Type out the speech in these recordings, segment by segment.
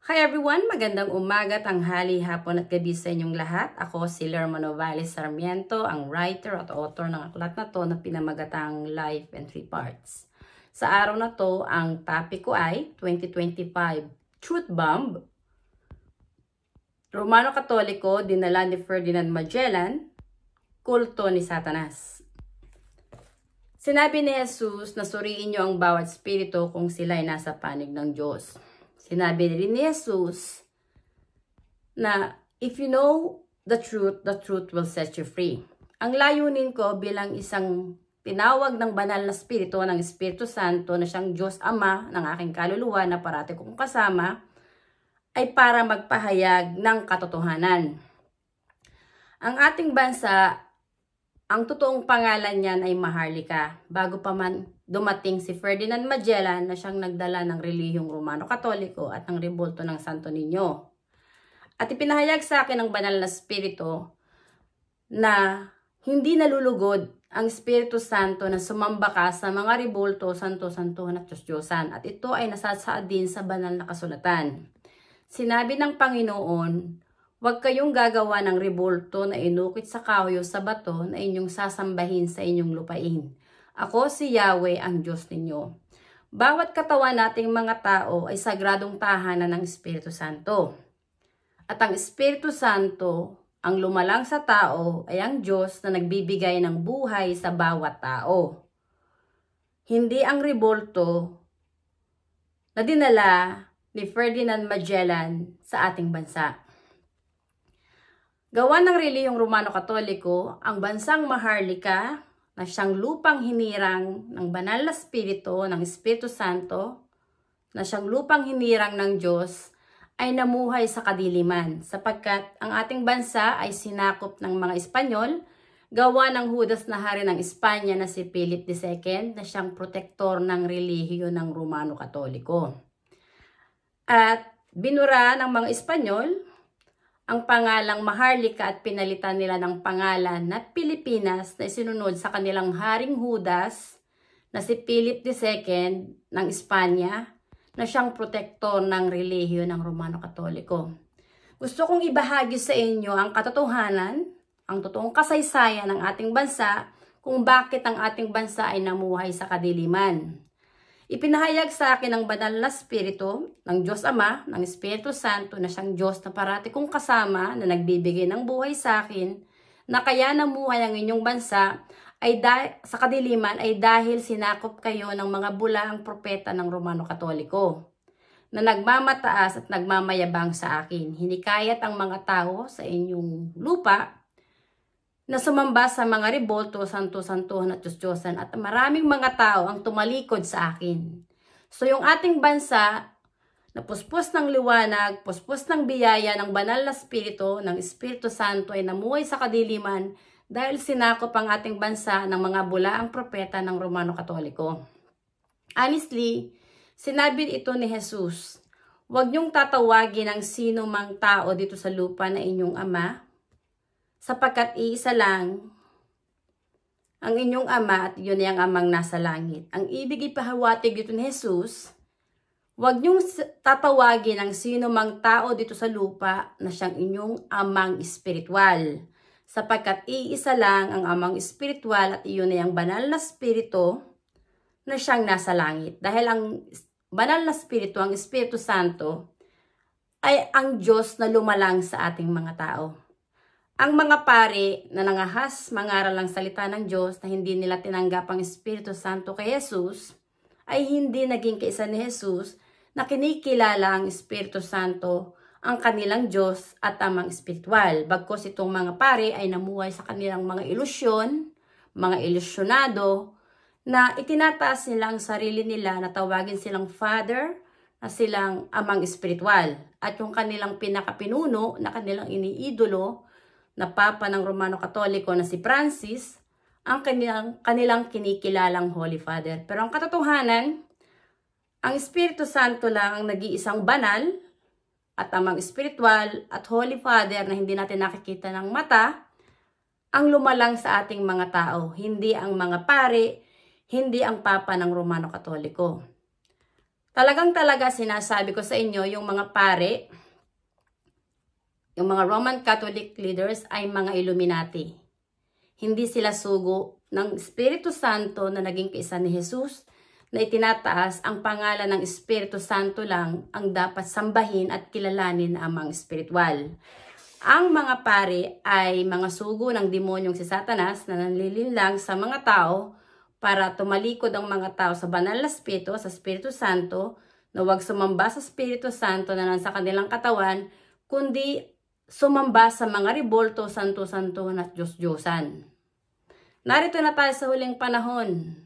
Hi everyone! Magandang umaga, tanghali, hapon at gabi sa inyong lahat. Ako si Lerma Novales Sarmiento, ang writer at author ng aklat na to na pinamagatang Life in 3 Parts. Sa araw na to, ang topic ko ay 2025 Truth Bomb. Romano Katoliko, dinala ni Ferdinand Magellan, kulto ni Satanas. Sinabi ni Jesus na suriin niyo ang bawat spirito kung sila ay nasa panig ng Diyos. Sinabi rin ni Jesus na if you know the truth will set you free. Ang layunin ko bilang isang tinawag ng banal na spirito ng Espiritu Santo na siyang Diyos Ama ng aking kaluluwa na parati kong kasama ay para magpahayag ng katotohanan. Ang ating bansa, ang totoong pangalan niyan ay Maharlika. Bago pa man dumating si Ferdinand Magellan na siyang nagdala ng relihiyong Romano Katoliko at ng rebulto ng Santo Niño. At ipinahayag sa akin ng banal na spirito na hindi nalulugod ang Espiritu Santo na sumamba ka sa mga rebulto, santo-santuhan at Diyos-Diyosan. At ito ay nasasaad din sa banal na kasulatan. Sinabi ng Panginoon, huwag kayong gagawa ng rebulto na inukit sa kahoy o sa bato na inyong sasambahin sa inyong lupain. Ako si Yahweh ang Diyos ninyo. Bawat katawan nating mga tao ay sagradong tahanan ng Espiritu Santo. At ang Espiritu Santo, ang lumalang sa tao, ay ang Diyos na nagbibigay ng buhay sa bawat tao. Hindi ang rebulto na dinala ni Ferdinand Magellan sa ating bansa. Gawa ng relihiyong Romano Katoliko, ang bansang Maharlika na siyang lupang hinirang ng banal na spirito ng Espiritu Santo, na siyang lupang hinirang ng Diyos, ay namuhay sa kadiliman sapagkat ang ating bansa ay sinakop ng mga Espanyol, gawa ng Judas na hari ng Espanya na si Philip II na siyang protektor ng relihiyo ng Romano Katoliko. At binura ng mga Espanyol ang pangalang Maharlika at pinalitan nila ng pangalan na Pilipinas na isinunod sa kanilang haring Judas na si Philip II ng Espanya na siyang protektor ng relihiyo ng Romano Katoliko. Gusto kong ibahagi sa inyo ang katotohanan, ang totoong kasaysayan ng ating bansa kung bakit ang ating bansa ay namuhay sa kadiliman. Ipinahayag sa akin ng banal na spirito ng Diyos Ama, ng Espiritu Santo na siyang Diyos na parati kong kasama na nagbibigay ng buhay sa akin, na kaya namuhay ang inyong bansa ay sa kadiliman ay dahil sinakop kayo ng mga bulaang propeta ng Romano Katoliko na nagmamataas at nagmamayabang sa akin. Hinikayat ang mga tao sa inyong lupa na sumamba sa mga rebulto, santo-santuhan at Diyos-Diyosan, at maraming mga tao ang tumalikod sa akin. So yung ating bansa, na puspos ng liwanag, puspos ng biyaya ng banal na spirito, ng Espiritu Santo ay namuhay sa kadiliman dahil sinakop ang ating bansa ng mga bulaang propeta ng Romano Katoliko. Honestly, sinabi ito ni Jesus, huwag niyong tatawagin ang sino mang tao dito sa lupa na inyong ama, sapagkat iisa lang ang inyong ama at yun ay ang amang nasa langit. Ang ibig ipahawatig dito ni Jesus, huwag niyong tatawagin ang sino mang tao dito sa lupa na siyang inyong amang espiritual. Sapagkat iisa lang ang amang espiritual at iyon ay ang banal na spirito na siyang nasa langit. Dahil ang banal na spirito, ang Espiritu Santo, ay ang Diyos na lumalang sa ating mga tao. Ang mga pari na nangahas mangaral ang salita ng Diyos na hindi nila tinanggap ang Espiritu Santo kay Jesus, ay hindi naging kaisa ni Jesus na kinikilala ang Espiritu Santo, ang kanilang Diyos at amang espiritual. Bagkos itong mga pari ay namuhay sa kanilang mga ilusyon, mga ilusyonado, na itinataas nila ang sarili nila na tawagin silang Father, na silang amang espiritual. At yung kanilang pinakapinuno na kanilang iniidolo, na Papa ng Romano Katoliko na si Francis, ang kanilang kinikilalang Holy Father. Pero ang katotohanan, ang Espiritu Santo lang ang nag-iisang banal at amang espiritual at Holy Father na hindi natin nakikita ng mata, ang lumalang sa ating mga tao. Hindi ang mga pari, hindi ang Papa ng Romano Katoliko. Talaga sinasabi ko sa inyo, yung mga pare, yung mga Roman Catholic leaders ay mga Illuminati. Hindi sila sugo ng Espiritu Santo na naging kaisa ni Jesus, na itinataas ang pangalan ng Espiritu Santo lang ang dapat sambahin at kilalanin na amang espiritual. Ang mga pare ay mga sugo ng demonyong si Satanas na nanlilinlang sa mga tao para tumalikod ang mga tao sa banal na Espiritu, sa Espiritu Santo, na huwag sumamba sa Espiritu Santo na nasa kanilang katawan, kundi sumamba sa mga ribolto, santo-santo at Diyos-Diyosan. Narito na tayo sa huling panahon.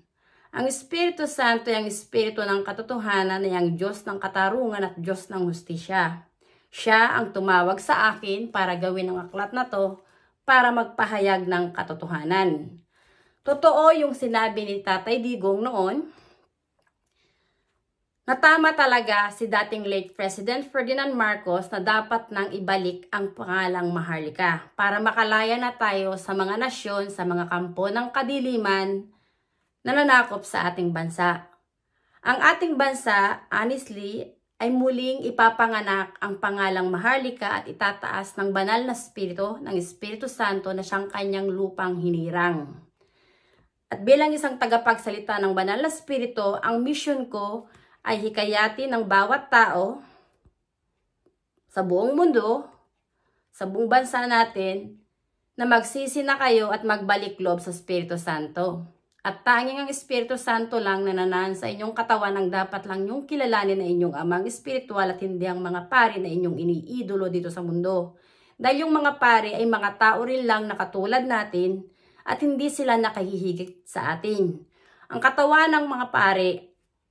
Ang Espiritu Santo ay ang Espiritu ng katotohanan, ay ang Diyos ng katarungan at Diyos ng hustisya. Siya ang tumawag sa akin para gawin ang aklat na to para magpahayag ng katotohanan. Totoo yung sinabi ni Tatay Digong noon, na tama talaga si dating late President Ferdinand Marcos na dapat nang ibalik ang pangalang Maharlika para makalaya na tayo sa mga nasyon, sa mga kampo ng kadiliman na nanakop sa ating bansa. Ang ating bansa, honestly, ay muling ipapanganak ang pangalang Maharlika at itataas ng banal na spirito, ng Espiritu Santo na siyang kanyang lupang hinirang. At bilang isang tagapagsalita ng banal na spirito, ang mission ko ay hikayatin ng bawat tao sa buong mundo, sa buong bansa natin, na magsisi na kayo at magbalik loob sa Espiritu Santo. At tanging ang Espiritu Santo lang na nananahan sa inyong katawan ang dapat lang yung kilalanin na inyong amang espiritual at hindi ang mga pari na inyong iniidolo dito sa mundo. Dahil yung mga pari ay mga tao rin lang na katulad natin at hindi sila nakahihigit sa atin. Ang katawan ng mga pari,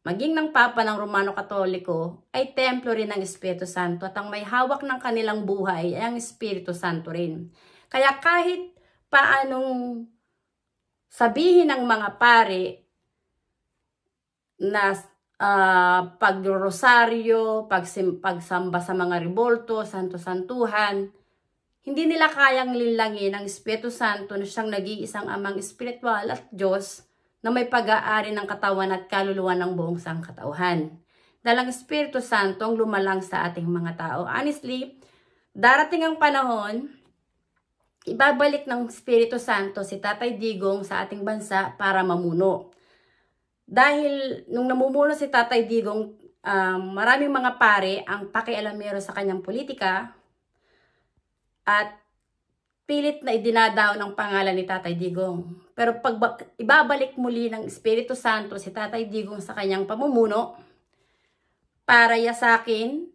maging ng Papa ng Romano Katoliko, ay templo rin ng Espiritu Santo at ang may hawak ng kanilang buhay ay ang Espiritu Santo rin. Kaya kahit paanong sabihin ng mga pare na pagrosaryo, pagsamba sa mga ribolto, santo-santuhan, hindi nila kayang linlangin ang Espiritu Santo na siyang nag-iisang amang espiritual at Diyos na may pag-aari ng katawan at kaluluwa ng buong sangkatauhan. Dahil ang Espiritu Santo ang lumalang sa ating mga tao. Honestly, darating ang panahon, ibabalik ng Espiritu Santo si Tatay Digong sa ating bansa para mamuno. Dahil nung namumuno si Tatay Digong, maraming mga pare ang pakialamero sa kanyang politika at pilit na idinadaw ng pangalan ni Tatay Digong. Pero pag ibabalik muli ng Espiritu Santo si Tatay Digong sa kanyang pamumuno para yasakin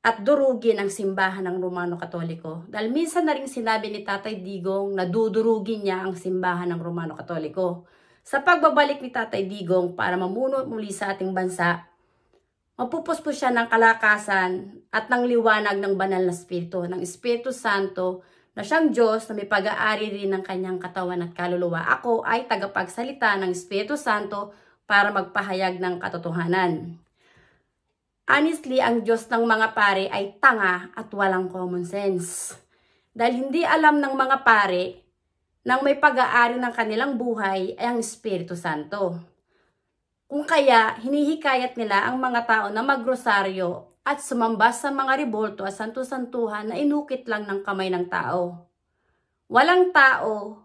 at durugin ang simbahan ng Romano Katoliko. Dahil minsan na rin sinabi ni Tatay Digong na dudurugin niya ang simbahan ng Romano Katoliko. Sa pagbabalik ni Tatay Digong para mamuno muli sa ating bansa, mapupuspos siya ng kalakasan at ng liwanag ng banal na Espiritu, ng Espiritu Santo, na siyang Diyos na may pag-aari rin ng kanyang katawan at kaluluwa. Ako ay tagapagsalita ng Espiritu Santo para magpahayag ng katotohanan. Honestly, ang Diyos ng mga pare ay tanga at walang common sense. Dahil hindi alam ng mga pare nang may pag-aari ng kanilang buhay ay ang Espiritu Santo. Kung kaya, hinihikayat nila ang mga tao na magrosaryo at sumamba sa mga ribolto at santo-santuhan na inukit lang ng kamay ng tao. Walang tao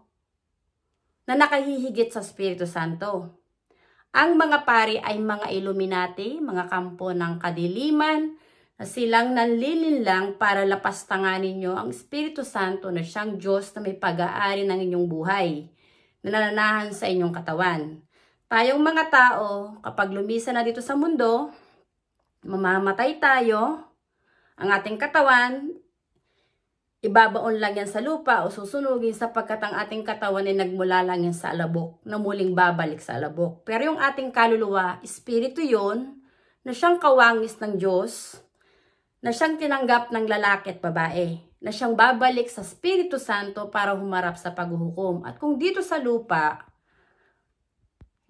na nakahihigit sa Espiritu Santo. Ang mga pari ay mga Illuminati, mga kampo ng kadiliman, na silang nanlilinlang para lapastanganin nyo ang Espiritu Santo na siyang Diyos na may pag-aari ng inyong buhay, na nananahan sa inyong katawan. Tayong mga tao, kapag lumisa na dito sa mundo, mamamatay tayo, ang ating katawan, ibabaon lang yan sa lupa o susunugin sapagkat ang ating katawan ay nagmula lang yan sa alabok na muling babalik sa alabok. Pero yung ating kaluluwa, espiritu yon na siyang kawangis ng Diyos, na siyang tinanggap ng lalaki at babae, na siyang babalik sa Espiritu Santo para humarap sa paghuhukom. At kung dito sa lupa,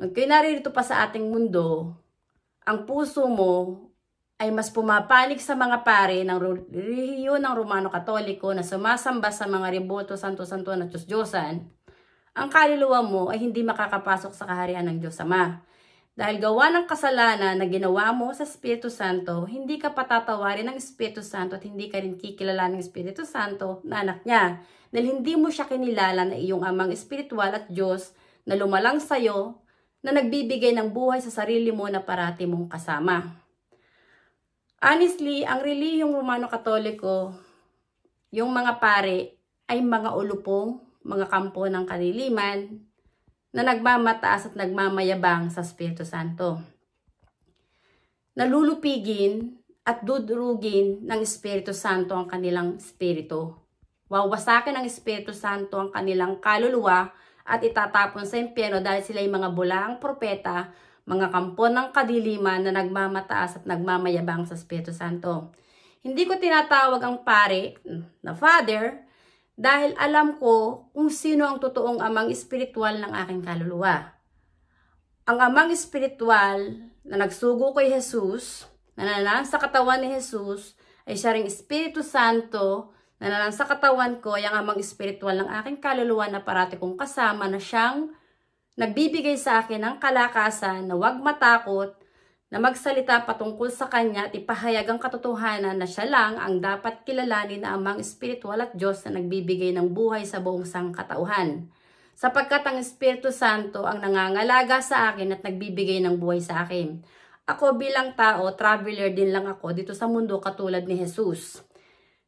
kung naririto pa sa ating mundo, ang puso mo ay mas pumapanig sa mga pare ng relihiyon ng Romano Katoliko na sumasamba sa mga ribolto, santo-santuhan at Diyos-Diyosan, ang kaluluwa mo ay hindi makakapasok sa kaharian ng Diyos Ama. Dahil gawa ng kasalanan na ginawa mo sa Espiritu Santo, hindi ka patatawarin ng Espiritu Santo at hindi ka rin kikilalanin ng Espiritu Santo na anak niya. Dahil hindi mo siya kinilala na iyong amang espiritual at Diyos na lumalang sa'yo, na nagbibigay ng buhay sa sarili mo na parati mong kasama. Honestly, ang relihiyong Romano-Katoliko, yung mga pare ay mga ulupong, mga kampo ng kaliliman, na nagmamataas at nagmamayabang sa Espiritu Santo. Nalulupigin at dudurugin ng Espiritu Santo ang kanilang espiritu. Wawasakin ng Espiritu Santo ang kanilang kaluluwa at itatapon sa impyerno dahil sila ay mga bulaang propeta, mga kampo ng kadiliman na nagmamataas at nagmamayabang sa Espiritu Santo. Hindi ko tinatawag ang pare na father, dahil alam ko kung sino ang totoong amang espiritual ng aking kaluluwa. Ang amang espiritual na nagsugo kay Jesus, na nananahan sa katawan ni Jesus, ay siya ring Espiritu Santo, na nananahan sa katawan ko, ay ang amang espiritual ng aking kaluluwa na parati kong kasama, na siyang nagbibigay sa akin ng kalakasan na huwag matakot, na magsalita patungkol sa Kanya at ipahayag ang katotohanan na siya lang ang dapat kilalanin na amang espiritual at Diyos na nagbibigay ng buhay sa buong sangkatauhan. Sapagkat ang Espiritu Santo ang nangangalaga sa akin at nagbibigay ng buhay sa akin. Ako bilang tao, traveler din lang ako dito sa mundo katulad ni Jesus,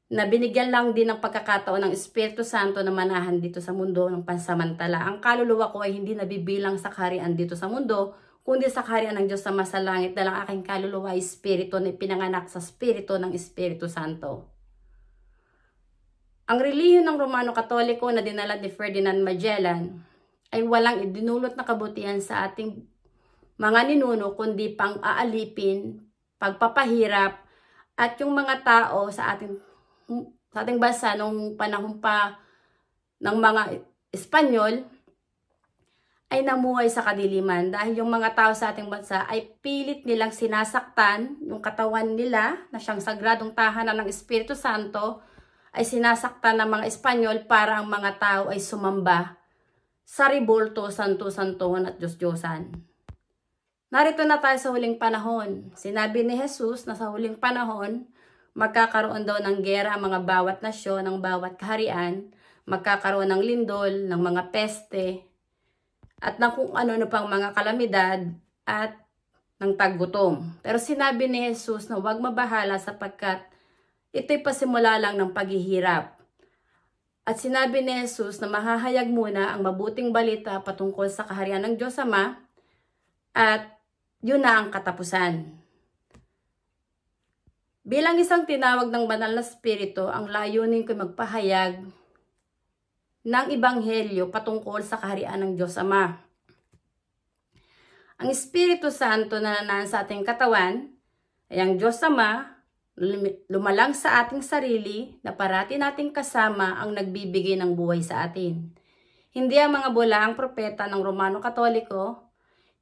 na binigyan lang din ng pagkakataon ng Espiritu Santo na manahan dito sa mundo ng pansamantala. Ang kaluluwa ko ay hindi nabibilang sa kaharian dito sa mundo, kundi sa kaharian ng Diyos sa masalangit, dahil ang aking kaluluwa ay espiritu na pinanganak sa espiritu ng Espiritu Santo. Ang relihiyon ng Romano-Katoliko na dinala ni Ferdinand Magellan ay walang idinulot na kabutihan sa ating mga ninuno, kundi pang aalipin, pagpapahirap, at yung mga tao sa ating bansa nung panahon pa ng mga Espanyol ay namuhay sa kadiliman, dahil yung mga tao sa ating bansa ay pilit nilang sinasaktan yung katawan nila na siyang sagradong tahanan ng Espiritu Santo, ay sinasaktan ng mga Espanyol para ang mga tao ay sumamba sa ribulto, santo-santuhan at Diyos-Diyosan. Narito na tayo sa huling panahon. Sinabi ni Jesus na sa huling panahon, magkakaroon daw ng gera ang mga bawat nasyon, ng bawat kaharian, magkakaroon ng lindol, ng mga peste, at ng kung ano pang mga kalamidad at ng taggutom. Pero sinabi ni Jesus na huwag mabahala sapagkat ito'y pasimula lang ng paghihirap. At sinabi ni Jesus na mahahayag muna ang mabuting balita patungkol sa kaharian ng Diyos Ama at yun na ang katapusan. Bilang isang tinawag ng Banal na Espiritu, ang layunin ko magpahayag ng Ebanghelyo patungkol sa kaharian ng Diyos Ama. Ang Espiritu Santo na nananahan sa ating katawan ay ang Diyos Ama, lumalang sa ating sarili, na parati nating kasama ang nagbibigay ng buhay sa atin. Hindi ang mga bulaang propeta ng Romano-Katoliko,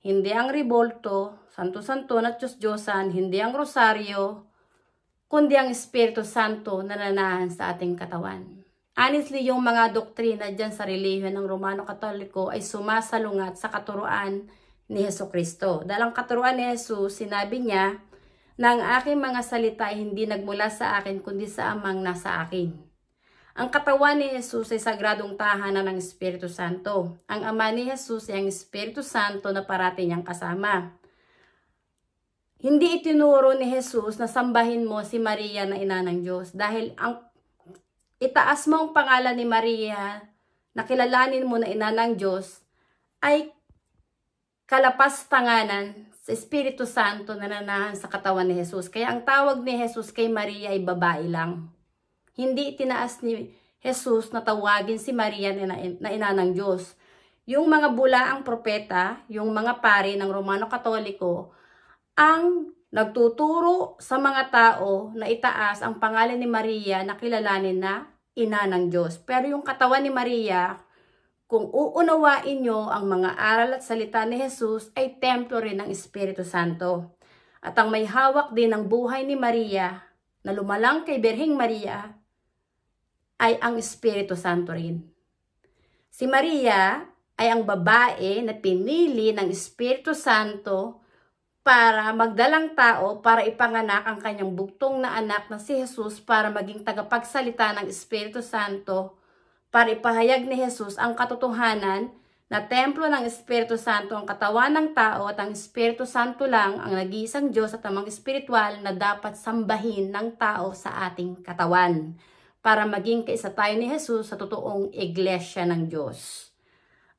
hindi ang ribolto, santo-santuhan at Diyos-Diyosan, hindi ang rosaryo, kundi ang Espiritu Santo na nananahan sa ating katawan. Honestly, yung mga doktrina dyan sa relihiyon ng Romano-Katoliko ay sumasalungat sa katuruan ni Jesucristo. Dahil ang katuruan ni Jesus, sinabi niya na ang aking mga salita ay hindi nagmula sa akin, kundi sa amang nasa akin. Ang katawan ni Jesus ay sagradong tahanan ng Espiritu Santo. Ang ama ni Jesus ay ang Espiritu Santo na parati niyang kasama. Hindi itinuro ni Jesus na sambahin mo si Maria na ina ng Diyos, dahil ang itaas mo ang pangalan ni Maria na kilalanin mo na ina ng Diyos ay kalapas-tanganan sa Espiritu Santo na nananahan sa katawan ni Jesus. Kaya ang tawag ni Jesus kay Maria ay babae lang. Hindi itinaas ni Jesus na tawagin si Maria na ina ng Diyos. Yung mga bulaang propeta, yung mga pari ng Romano-Katoliko, ang nagtuturo sa mga tao na itaas ang pangalan ni Maria na kilalanin na ina ng Diyos. Pero yung katawan ni Maria, kung uunawain nyo ang mga aral at salita ni Jesus, ay templo rin ng Espiritu Santo. At ang may hawak din ng buhay ni Maria na lumalang kay Birheng Maria ay ang Espiritu Santo rin. Si Maria ay ang babae na pinili ng Espiritu Santo para magdalang tao para ipanganak ang kanyang bugtong na anak na si Jesus para maging tagapagsalita ng Espiritu Santo para ipahayag ni Jesus ang katotohanan na templo ng Espiritu Santo ang katawan ng tao at ang Espiritu Santo lang ang nag-iisang Diyos at amang espiritual na dapat sambahin ng tao sa ating katawan para maging kaisa tayo ni Jesus sa totoong iglesia ng Diyos.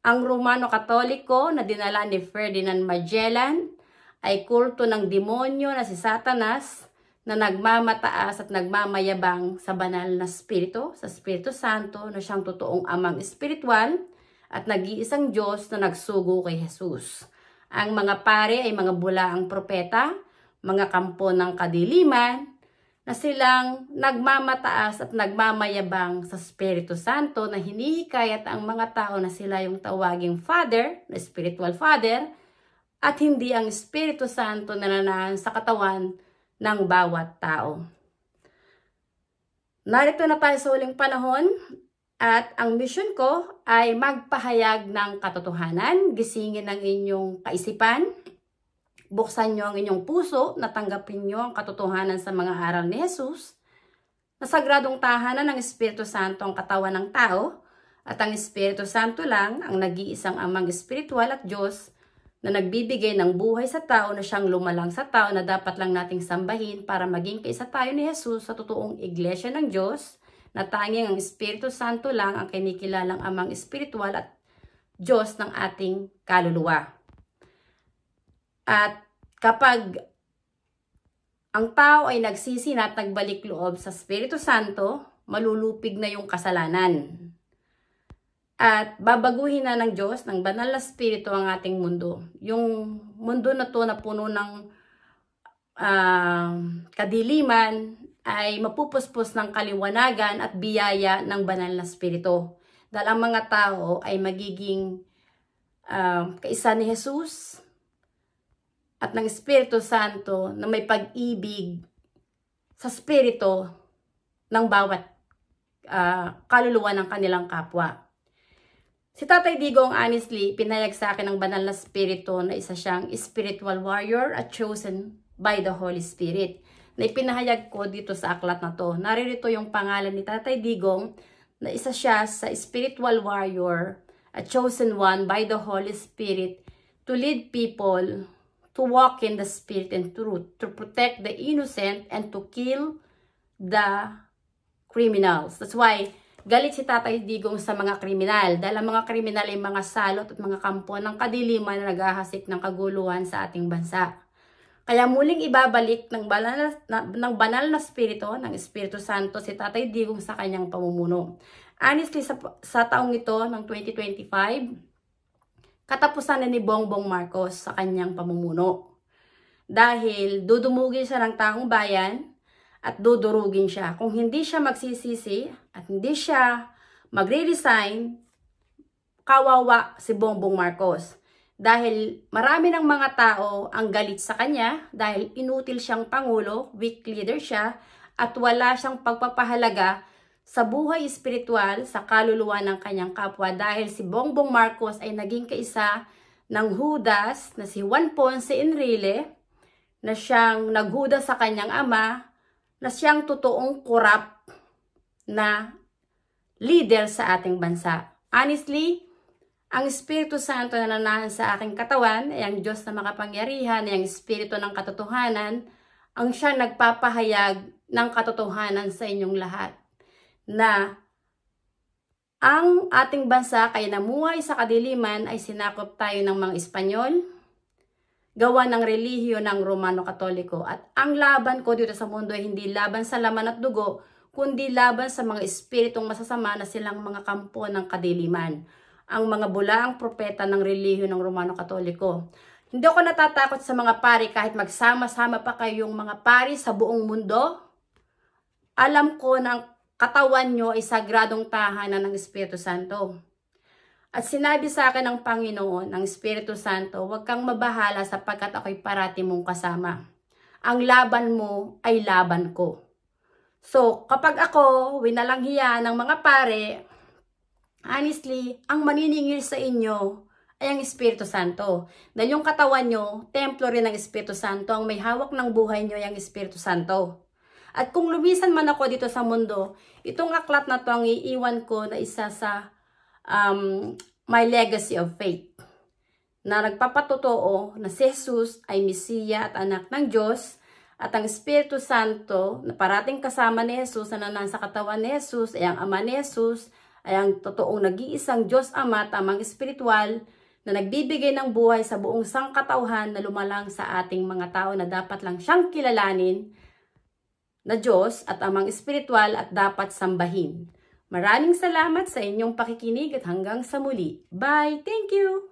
Ang Romano Katoliko na dinala ni Ferdinand Magellan ay kulto ng demonyo na si Satanas na nagmamataas at nagmamayabang sa banal na Espiritu, sa Espiritu Santo na siyang totoong amang espiritual at nag-iisang Diyos na nagsugo kay Jesus. Ang mga pare ay mga bulaang propeta, mga kampo ng kadiliman, na silang nagmamataas at nagmamayabang sa Espiritu Santo na hinihikayat ang mga tao na sila yung tawaging Father, na spiritual Father, at hindi ang Espiritu Santo na nananahan sa katawan ng bawat tao. Narito na tayo sa huling panahon. At ang mission ko ay magpahayag ng katotohanan, gisingin ang inyong kaisipan, buksan nyo ang inyong puso, natanggapin nyo ang katotohanan sa mga aral ni Jesus, na sagradong tahanan ng Espiritu Santo ang katawan ng tao, at ang Espiritu Santo lang ang nag-iisang amang espiritual at Diyos na nagbibigay ng buhay sa tao na siyang lumalang sa tao na dapat lang nating sambahin para maging kaisa tayo ni Jesus sa totoong iglesia ng Diyos, na tanging ang Espiritu Santo lang ang kinikilalang amang espiritual at Diyos ng ating kaluluwa. At kapag ang tao ay nagsisina at nagbalik loob sa Espiritu Santo, malulupig na yung kasalanan. At babaguhin na ng Diyos, ng banal na Espiritu ang ating mundo. Yung mundo na to na puno ng kadiliman, ay mapupuspos ng kaliwanagan at biyaya ng banal na Espiritu. Dahil ang mga tao ay magiging kaisa ni Jesus at ng Espiritu Santo na may pag-ibig sa Espiritu ng bawat kaluluwa ng kanilang kapwa. Si Tatay Digong honestly pinayag sa akin ng banal na Espiritu na isa siyang spiritual warrior at chosen by the Holy Spirit, na ipinahayag ko dito sa aklat na to. Naririto yung pangalan ni Tatay Digong na isa siya sa spiritual warrior, a chosen one by the Holy Spirit to lead people to walk in the Spirit and truth, to protect the innocent and to kill the criminals. That's why galit si Tatay Digong sa mga kriminal, dahil ang mga kriminal ay mga salot at mga kampo ng kadiliman na naghahasik ng kaguluhan sa ating bansa. Kaya muling ibabalik ng banal na Espiritu, ng Espiritu Santo, si Tatay Digong sa kanyang pamumuno. Honestly, sa taong ito, ng 2025, katapusan na ni Bongbong Marcos sa kanyang pamumuno. Dahil dudumugin siya ng taong bayan at dudurugin siya. Kung hindi siya magsisisi at hindi siya magre-resign, kawawa si Bongbong Marcos. Dahil marami ng mga tao ang galit sa kanya dahil inutil siyang pangulo, weak leader siya, at wala siyang pagpapahalaga sa buhay espiritual, sa kaluluwa ng kanyang kapwa, dahil si Bongbong Marcos ay naging kaisa ng Judas na si Juan Ponce Enrile, na siyang naghuda sa kanyang ama, na siyang totoong korap na leader sa ating bansa. Honestly, ang Espiritu Santo na nananahan sa aking katawan ay ang Diyos na makapangyarihan, ay ang Espiritu ng katotohanan, ang siya nagpapahayag ng katotohanan sa inyong lahat. Na ang ating bansa kaya namuhay sa kadiliman ay sinakop tayo ng mga Espanyol, gawa ng relihiyon ng Romano Katoliko. At ang laban ko dito sa mundo ay hindi laban sa laman at dugo, kundi laban sa mga espiritong masasama na silang mga kampo ng kadiliman, ang mga bulaang propeta ng relihiyon ng Romano Katoliko. Hindi ako natatakot sa mga pari kahit magsama-sama pa kayong mga pari sa buong mundo. Alam ko na ang katawan nyo ay sagradong tahanan ng Espiritu Santo. At sinabi sa akin ng Panginoon, ng Espiritu Santo, huwag kang mabahala sapagkat ako'y parati mong kasama. Ang laban mo ay laban ko. So, kapag ako, winalanghiya ng mga pare, honestly, ang maniningil sa inyo ay ang Espiritu Santo. Dahil yung katawan nyo, templo rin ng Espiritu Santo. Ang may hawak ng buhay nyo ay ang Espiritu Santo. At kung lumisan man ako dito sa mundo, itong aklat na to ang iiwan ko na isa sa my legacy of faith. Na nagpapatotoo na si Jesus ay Mesiya at anak ng Diyos. At ang Espiritu Santo na parating kasama ni Jesus na nasa katawan ni Jesus ay ang Ama ni Jesus, ay ang totoong nag-iisang Diyos Ama, tamang espiritual, na nagbibigay ng buhay sa buong sangkatauhan na lumalang sa ating mga tao na dapat lang siyang kilalanin na Diyos at amang espiritual at dapat sambahin. Maraming salamat sa inyong pakikinig at hanggang sa muli. Bye! Thank you!